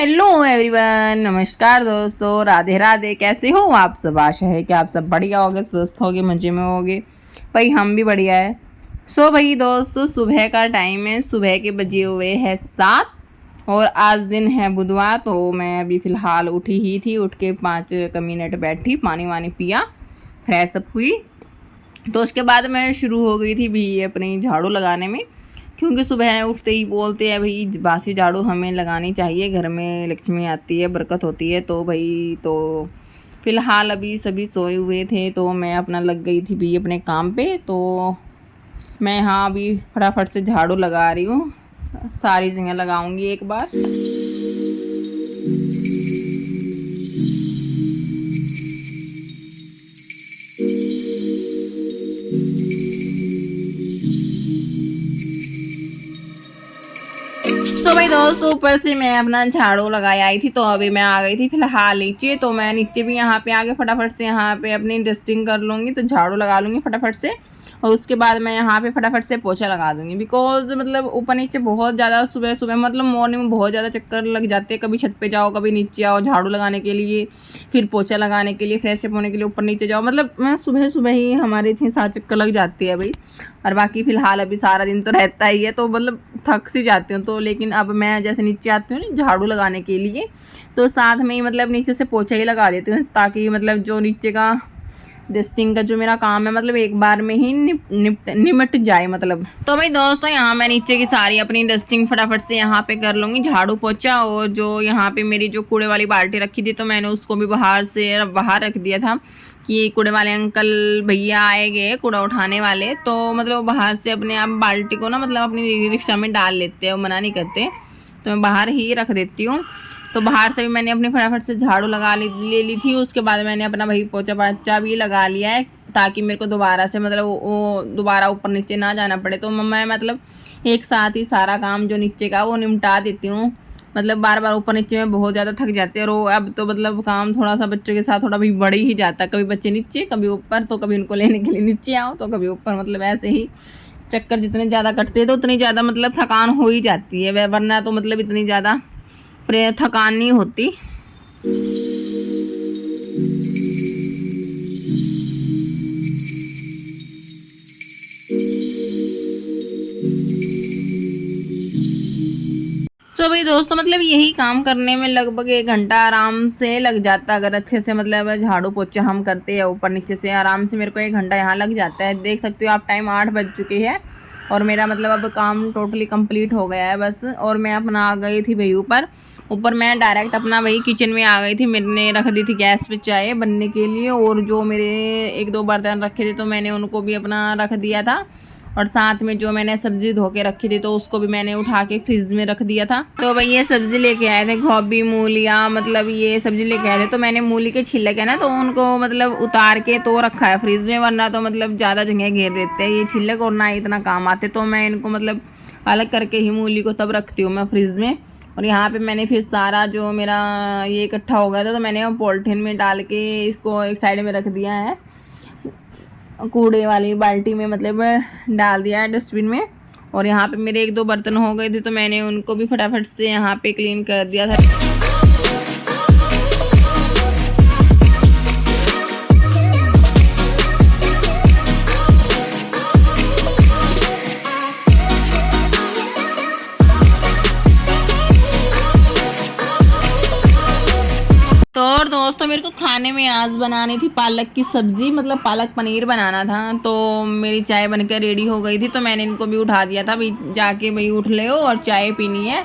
Hello everyone, नमस्कार दोस्तों, राधे राधे। कैसे हो आप सब? आशा है कि आप सब बढ़िया होगे, स्वस्थ होगे, मजे में होगे। भाई हम भी बढ़िया है। भाई दोस्तों, सुबह का टाइम है, सुबह के बजे हुए हैं 7 और आज दिन है बुधवार। तो मैं अभी फ़िलहाल उठी ही थी, उठ के 5 मिनट बैठी, पानी वानी पिया, फ्रेश अप हुई। तो उसके बाद मैं शुरू हो गई थी भी अपनी झाड़ू लगाने में, क्योंकि सुबह उठते ही बोलते हैं भाई बासी झाड़ू हमें लगानी चाहिए, घर में लक्ष्मी आती है, बरकत होती है। तो भाई तो फ़िलहाल अभी सभी सोए हुए थे तो मैं अपना लग गई थी भी अपने काम पे। तो मैं हाँ अभी फटाफट से झाड़ू लगा रही हूँ, सारी जगह लगाऊंगी एक बार। भाई दोस्तों, ऊपर से मैं अपना झाड़ू लगाई आई थी, तो अभी मैं आ गई थी फिलहाल नीचे। तो मैं नीचे भी यहाँ पे आके फटाफट से यहाँ पे अपनी डस्टिंग कर लूँगी, तो झाड़ू लगा लूँगी फटाफट से। और उसके बाद मैं यहाँ पे फटाफट से पोछा लगा दूँगी, बिकॉज मतलब ऊपर नीचे बहुत ज़्यादा सुबह सुबह मतलब मॉर्निंग में बहुत ज़्यादा चक्कर लग जाते हैं। कभी छत पे जाओ, कभी नीचे आओ झाड़ू लगाने के लिए, फिर पोछा लगाने के लिए, फ्रेश अप होने के लिए ऊपर नीचे जाओ। मतलब मैं सुबह सुबह ही हमारे 6-7 चक्कर लग जाती है भाई। और बाकी फ़िलहाल अभी सारा दिन तो रहता ही है, तो मतलब थक सी जाती हूँ। तो लेकिन अब मैं जैसे नीचे आती हूँ ना झाड़ू लगाने के लिए, तो साथ में ही मतलब नीचे से पोछा ही लगा देती हूँ, ताकि मतलब जो नीचे का डस्टिंग का जो मेरा काम है मतलब एक बार में ही निमट जाए मतलब। तो भाई दोस्तों, यहाँ मैं नीचे की सारी अपनी डस्टिंग फटाफट से यहाँ पे कर लूँगी, झाड़ू पोछा। और जो यहाँ पे मेरी जो कूड़े वाली बाल्टी रखी थी, तो मैंने उसको भी बाहर रख दिया था कि कूड़े वाले अंकल भैया आएंगे कूड़ा उठाने वाले, तो मतलब बाहर से अपने आप बाल्टी को ना मतलब अपनी रिक्शा में डाल लेते हैं, वो मना नहीं करते, तो मैं बाहर ही रख देती हूँ। तो बाहर से भी मैंने अपनी फटाफट से झाड़ू लगा ले ली थी। उसके बाद मैंने अपना भाई पोछा पाछा भी लगा लिया है, ताकि मेरे को दोबारा से मतलब वो दोबारा ऊपर नीचे ना जाना पड़े। तो मैं मतलब एक साथ ही सारा काम जो नीचे का वो निपटा देती हूँ। मतलब बार बार ऊपर नीचे में बहुत ज़्यादा थक जाते हैं। और अब तो मतलब काम थोड़ा सा बच्चों के साथ थोड़ा भी बढ़ ही जाता है, कभी बच्चे नीचे कभी ऊपर, तो कभी उनको लेने के लिए नीचे आओ तो कभी ऊपर। मतलब ऐसे ही चक्कर जितने ज़्यादा कटते हैं तो उतनी ज़्यादा मतलब थकान हो ही जाती है, वरना तो मतलब इतनी ज़्यादा थकान नहीं होती। भाई दोस्तों, मतलब यही काम करने में लगभग 1 घंटा आराम से लग जाता है, अगर अच्छे से मतलब झाड़ू पोछा हम करते हैं ऊपर नीचे से। आराम से मेरे को 1 घंटा यहाँ लग जाता है। देख सकते हो आप, टाइम 8 बज चुके हैं और मेरा मतलब अब काम टोटली कंप्लीट हो गया है बस। और मैं अपना आ गई थी भाई ऊपर मैं डायरेक्ट अपना वही किचन में आ गई थी। मैंने रख दी थी गैस पे चाय बनने के लिए, और जो मेरे 1-2 बर्तन रखे थे तो मैंने उनको भी अपना रख दिया था। और साथ में जो मैंने सब्ज़ी धो के रखी थी तो उसको भी मैंने उठा के फ्रिज में रख दिया था। तो भाई ये सब्ज़ी लेके आए थे, गोभी मूलियाँ, मतलब ये सब्ज़ी लेके आए थे। तो मैंने मूली के छिलक है ना, तो उनको मतलब उतार के तो रखा है फ्रिज में, वरना तो मतलब ज़्यादा जगह घेर देते हैं ये छिलक और ना इतना काम आते। तो मैं इनको मतलब अलग करके ही मूली को तब रखती हूँ मैं फ्रिज में। और यहाँ पे मैंने फिर सारा जो मेरा ये इकट्ठा हो गया था, तो मैंने पॉलिथीन में डाल के इसको एक साइड में रख दिया है, कूड़े वाली बाल्टी में मतलब डाल दिया है डस्टबिन में। और यहाँ पे मेरे 1-2 बर्तन हो गए थे, तो मैंने उनको भी फटाफट से यहाँ पे क्लीन कर दिया था। और दोस्तों, मेरे को खाने में आज बनानी थी पालक की सब्ज़ी, मतलब पालक पनीर बनाना था। तो मेरी चाय बनकर रेडी हो गई थी, तो मैंने इनको भी उठा दिया था, भाई जाके भाई उठ ले हो और चाय पीनी है।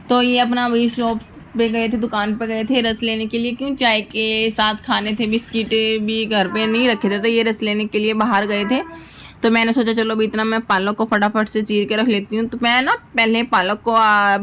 तो ये अपना वही शॉप पे गए थे, दुकान पे गए थे रस लेने के लिए, क्यों चाय के साथ खाने थे। बिस्किट भी घर पे नहीं रखे थे, तो ये रस लेने के लिए बाहर गए थे। तो मैंने सोचा चलो भी इतना मैं पालक को फटाफट से चीर के रख लेती हूँ। तो मैं ना पहले पालक को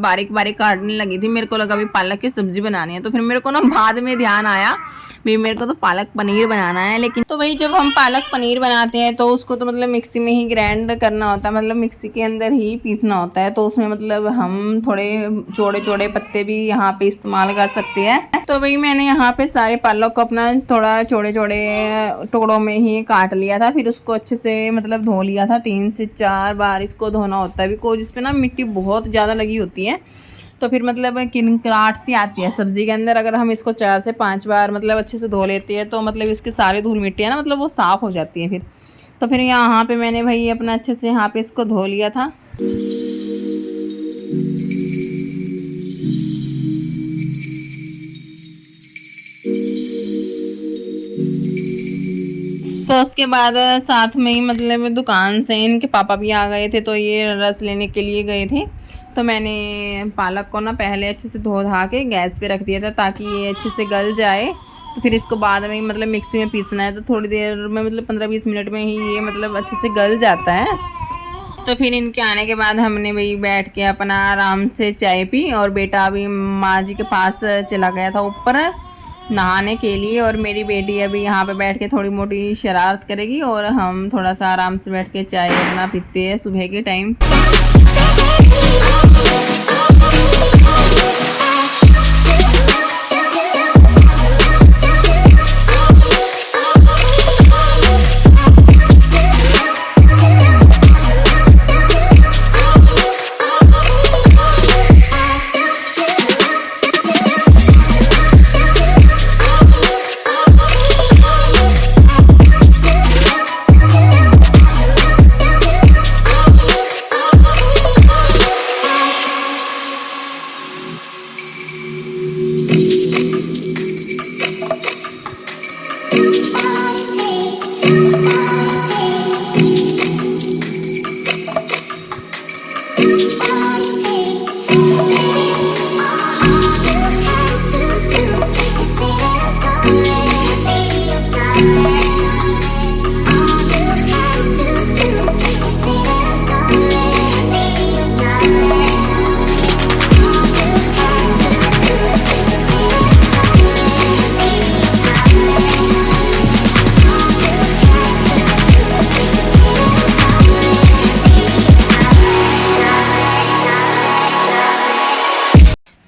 बारीक बारीक काटने लगी थी, मेरे को लगा भी पालक की सब्ज़ी बनानी है। तो फिर मेरे को ना बाद में ध्यान आया भी मेरे को तो पालक पनीर बनाना है। लेकिन तो भाई जब हम पालक पनीर बनाते हैं तो उसको तो मतलब मिक्सी में ही ग्राइंड करना होता है, मतलब मिक्सी के अंदर ही पीसना होता है। तो उसमें मतलब हम थोड़े चौड़े चौड़े पत्ते भी यहाँ पे इस्तेमाल कर सकते हैं। तो भाई मैंने यहाँ पे सारे पालक को अपना थोड़ा चौड़े चौड़े टुकड़ों में ही काट लिया था। फिर उसको अच्छे से मतलब धो लिया था, 3 से 4 बार इसको धोना होता है, बिकॉज इस पर ना मिट्टी बहुत ज़्यादा लगी होती है। तो फिर मतलब किनकराहट सी आती है सब्ज़ी के अंदर। अगर हम इसको 4 से 5 बार मतलब अच्छे से धो लेते हैं तो मतलब इसके सारे धूल मिट्टी है ना मतलब वो साफ़ हो जाती है फिर। तो फिर यहाँ पे मैंने भाई अपना अच्छे से यहाँ पे इसको धो लिया था। तो उसके बाद साथ में ही मतलब दुकान से इनके पापा भी आ गए थे, तो ये रस लेने के लिए गए थे। तो मैंने पालक को ना पहले अच्छे से धो धा के गैस पे रख दिया था ताकि ये अच्छे से गल जाए। तो फिर इसको बाद में मतलब मिक्सी में पीसना है, तो थोड़ी देर में मतलब 15-20 मिनट में ही ये मतलब अच्छे से गल जाता है। तो फिर इनके आने के बाद हमने भाई बैठ के अपना आराम से चाय पी, और बेटा अभी माँ जी के पास चला गया था ऊपर नहाने के लिए, और मेरी बेटी अभी यहाँ पे बैठ के थोड़ी मोटी शरारत करेगी, और हम थोड़ा सा आराम से बैठ के चाय अपना पीते हैं सुबह के टाइम।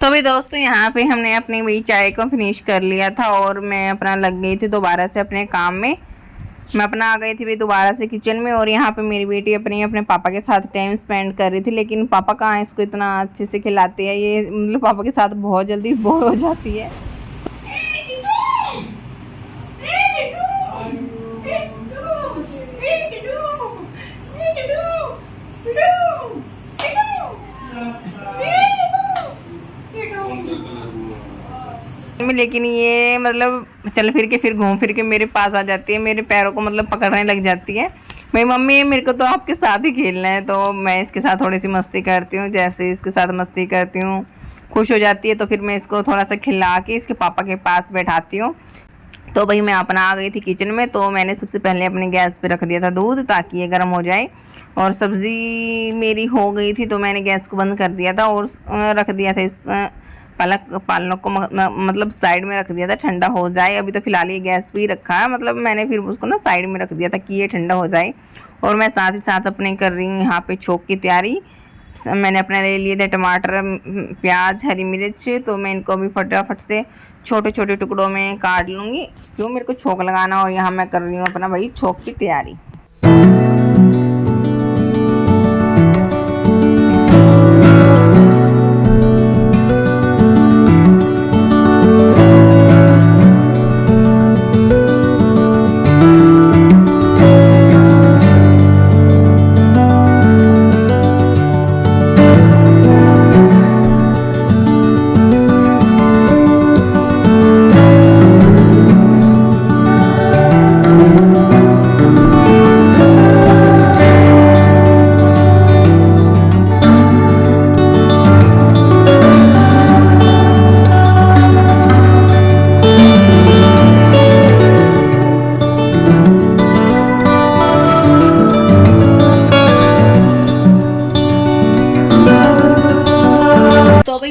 तो अभी दोस्तों यहाँ पे हमने अपनी वही चाय को फिनिश कर लिया था, और मैं अपना लग गई थी दोबारा से अपने काम में। मैं अपना आ गई थी भाई दोबारा से किचन में, और यहाँ पे मेरी बेटी अपने पापा के साथ टाइम स्पेंड कर रही थी। लेकिन पापा कहाँ इसको इतना अच्छे से खिलाते हैं, ये मतलब पापा के साथ बहुत जल्दी बोर हो जाती है। लेकिन ये मतलब चल फिर के फिर घूम फिर के मेरे पास आ जाती है, मेरे पैरों को मतलब पकड़ने लग जाती है। भाई मम्मी मेरे को तो आपके साथ ही खेलना है, तो मैं इसके साथ थोड़ी सी मस्ती करती हूँ। जैसे इसके साथ मस्ती करती हूँ, खुश हो जाती है, तो फिर मैं इसको थोड़ा सा खिला के इसके पापा के पास बैठाती हूँ। तो भाई मैं अपना आ गई थी किचन में, तो मैंने सबसे पहले अपने गैस पे रख दिया था दूध ताकि ये गर्म हो जाए, और सब्ज़ी मेरी हो गई थी तो मैंने गैस को बंद कर दिया था, और रख दिया था इस पालक को मतलब साइड में रख दिया था ठंडा हो जाए। अभी तो फिलहाल ये गैस पे ही रखा है, मतलब मैंने फिर उसको ना साइड में रख दिया था कि ये ठंडा हो जाए। और मैं साथ ही साथ अपने कर रही हूँ यहाँ पे छोंक की तैयारी। मैंने अपने ले लिए थे टमाटर, प्याज, हरी मिर्च, तो मैं इनको भी फटाफट से छोटे छोटे टुकड़ों में काट लूँगी, क्यों मेरे को छोंक लगाना। और यहाँ मैं कर रही हूँ अपना वही छोंक की तैयारी।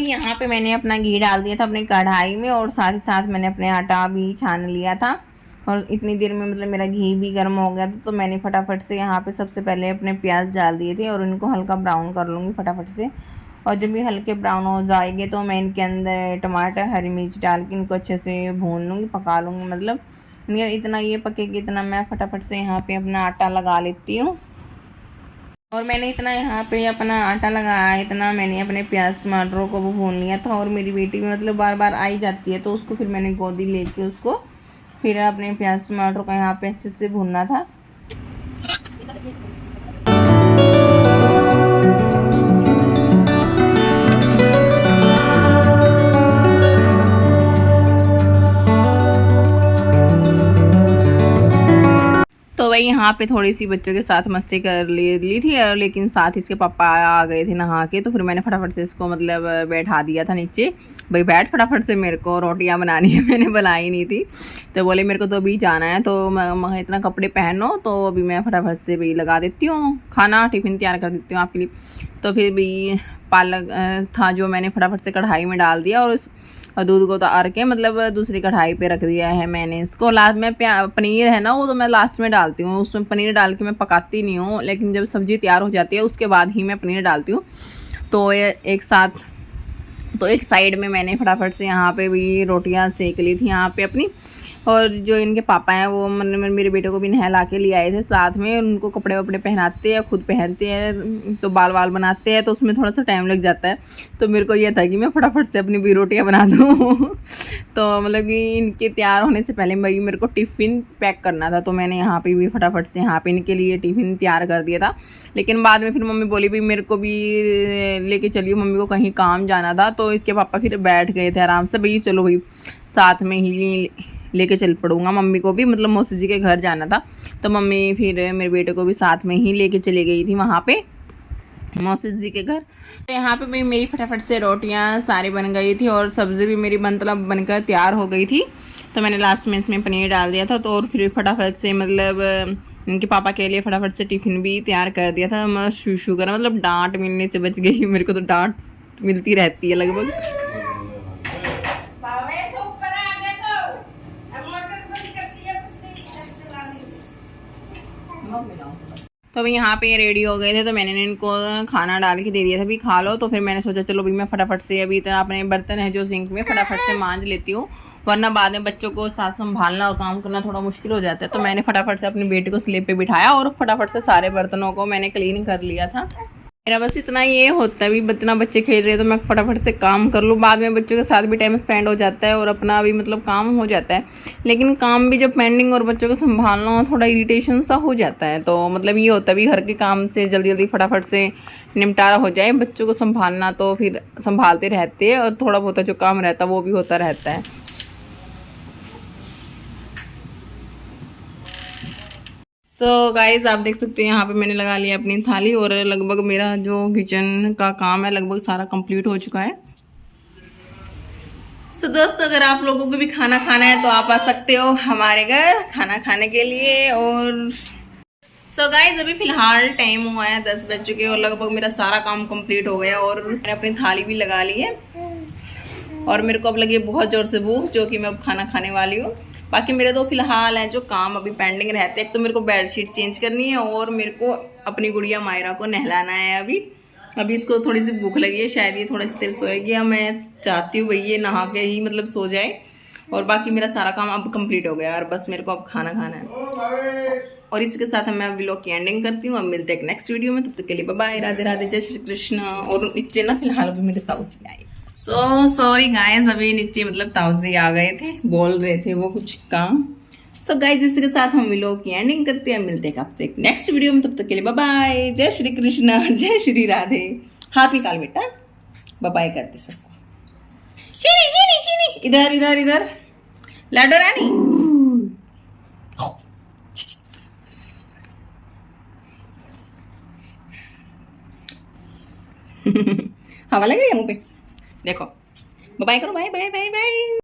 यहाँ पे मैंने अपना घी डाल दिया था अपने कढ़ाई में, और साथ ही साथ मैंने अपने आटा भी छान लिया था। और इतनी देर में मतलब मेरा घी भी गर्म हो गया था, तो मैंने फटाफट से यहाँ पे सबसे पहले अपने प्याज डाल दिए थे, और इनको हल्का ब्राउन कर लूँगी फटाफट से। और जब ये हल्के ब्राउन हो जाएंगे तो मैं इनके अंदर टमाटर, हरी मिर्च डाल के इनको अच्छे से भून लूँगी, पका लूँगी। मतलब इतना ये पकेगी इतना मैं फटाफट से यहाँ पर अपना आटा लगा लेती हूँ। और मैंने इतना यहाँ पे अपना आटा लगाया, इतना मैंने अपने प्याज टमाटरों को वो भून लिया था। और मेरी बेटी भी मतलब बार बार आई जाती है, तो उसको फिर मैंने गोदी लेके उसको फिर अपने प्याज टमाटर को यहाँ पे अच्छे से भूनना था। तो वही यहाँ पे थोड़ी सी बच्चों के साथ मस्ती कर ली थी, और लेकिन साथ इसके पापा आ गए थे नहा के, तो फिर मैंने फटाफट से इसको मतलब बैठा दिया था नीचे। भाई बैठ फटाफट से, मेरे को रोटियां बनानी है, मैंने बनाई नहीं थी। तो बोले मेरे को तो अभी जाना है, तो मैं इतना कपड़े पहनो, तो अभी मैं फटाफट से भी लगा देती हूँ खाना, टिफ़िन तैयार कर देती हूँ आपके लिए। तो फिर भी पालक था जो मैंने फटाफट से कढ़ाई में डाल दिया, और दूध को उतार के मतलब दूसरी कढ़ाई पे रख दिया है मैंने इसको। लास्ट में पनीर है ना, वो तो मैं लास्ट में डालती हूँ, उसमें पनीर डाल के मैं पकाती नहीं हूँ, लेकिन जब सब्ज़ी तैयार हो जाती है उसके बाद ही मैं पनीर डालती हूँ। तो एक साइड में मैंने फटाफट से यहाँ पे भी रोटियाँ सेक ली थी यहाँ पे अपनी। और जो इनके पापा हैं वो मेरे बेटे को भी नहला के ले आए थे साथ में। उनको कपड़े वपड़े पहनाते हैं, खुद पहनते हैं, तो बाल वाल बनाते हैं, तो उसमें थोड़ा सा टाइम लग जाता है। तो मेरे को ये था कि मैं फटाफट से अपनी भी रोटियाँ बना दूँ। तो मतलब कि इनके तैयार होने से पहले मेरे को टिफ़िन पैक करना था, तो मैंने यहाँ पे भी फटाफट से यहाँ पे इनके लिए टिफ़िन तैयार कर दिया था। लेकिन बाद में फिर मम्मी बोली भी मेरे को भी लेके चलिए, मम्मी को कहीं काम जाना था। तो इसके पापा फिर बैठ गए थे आराम से, भाई चलो भाई साथ में ही लेके चल पड़ूंगा। मम्मी को भी मतलब मौसी जी के घर जाना था, तो मम्मी फिर मेरे बेटे को भी साथ में ही लेके चली गई थी वहाँ पे मौसी जी के घर। तो यहाँ पे भी मेरी फटाफट से रोटियाँ सारी बन गई थी, और सब्ज़ी भी मेरी मतलब बनकर तैयार हो गई थी। तो मैंने लास्ट में इसमें पनीर डाल दिया था, तो और फिर फटाफट से मतलब इनके पापा के लिए फटाफट से टिफ़िन भी तैयार कर दिया था। मैं शू करा, मतलब डांट मिलने से बच गई। मेरे को तो डांट मिलती रहती है लगभग। तो अभी यहाँ पे रेडी हो गए थे, तो मैंने इनको खाना डाल के दे दिया था, भी खा लो। तो फिर मैंने सोचा चलो भी मैं फटाफट से अभी इतना अपने बर्तन है जो सिंक में फटाफट से मांज लेती हूँ, वरना बाद में बच्चों को साथ संभालना और काम करना थोड़ा मुश्किल हो जाता है। तो मैंने फटाफट से अपने बेटे को स्लेब पे बिठाया, और फटाफट से सारे बर्तनों को मैंने क्लीन कर लिया था। मेरा बस इतना ये होता है भी इतना बच्चे खेल रहे हैं तो मैं फटाफट से काम कर लूँ, बाद में बच्चों के साथ भी टाइम स्पेंड हो जाता है और अपना भी मतलब काम हो जाता है। लेकिन काम भी जब पेंडिंग और बच्चों को संभालना हो, थोड़ा इरिटेशन सा हो जाता है। तो मतलब ये होता है भी घर के काम से जल्दी जल्दी फटाफट से निपटारा हो जाए, बच्चों को संभालना तो फिर संभालते रहते हैं, और थोड़ा बहुत जो काम रहता है वो भी होता रहता है। सो गाइज आप देख सकते हैं यहाँ पे मैंने लगा लिया अपनी थाली, और लगभग मेरा जो किचन का काम है लगभग सारा कंप्लीट हो चुका है। सो दोस्तों अगर आप लोगों को भी खाना खाना है तो आप आ सकते हो हमारे घर खाना खाने के लिए। और सो गाइज अभी फिलहाल टाइम हुआ है 10 बज चुके, और लगभग मेरा सारा काम कंप्लीट हो गया, और मैंने अपनी थाली भी लगा ली है। और मेरे को अब लगी बहुत ज़ोर से भूख, जो कि मैं अब खाना खाने वाली हूँ। बाकी मेरे तो फिलहाल है जो काम अभी पेंडिंग रहते हैं, एक तो मेरे को बेडशीट चेंज करनी है, और मेरे को अपनी गुड़िया मायरा को नहलाना है। अभी इसको थोड़ी सी भूख लगी है, शायद ये थोड़ी सी देर सोएगी, या मैं चाहती हूँ भाई ये नहा के ही मतलब सो जाए। और बाकी मेरा सारा काम अब कंप्लीट हो गया, और बस मेरे को अब खाना खाना है। और इसके साथ मैं व्लॉग की एंडिंग करती हूँ। अब मिलते हैं नेक्स्ट वीडियो में, तब तक के लिए बाय बाय, राधे राधे, जय श्री कृष्ण। और नीचे ना फिलहाल अभी मेरे ताऊ जी आए, सो सॉरी गाइस, अभी नीचे मतलब ताऊ जी आ गए थे, बोल रहे थे वो कुछ काम। सो गाइस इसी के साथ हम व्लॉग की एंडिंग करते हैं, मिलते हैं आपसे एक नेक्स्ट वीडियो में, तब तक के लिए बाय बाय, जय श्री कृष्ण, जय श्री राधे। हाथ निकाल बेटा, बाय बाय करते सबको। इधर इधर इधर लाडो रानी। हवा लग रही है मुंह पे, देखो। बाय करो, बाय बाय बाय बाय।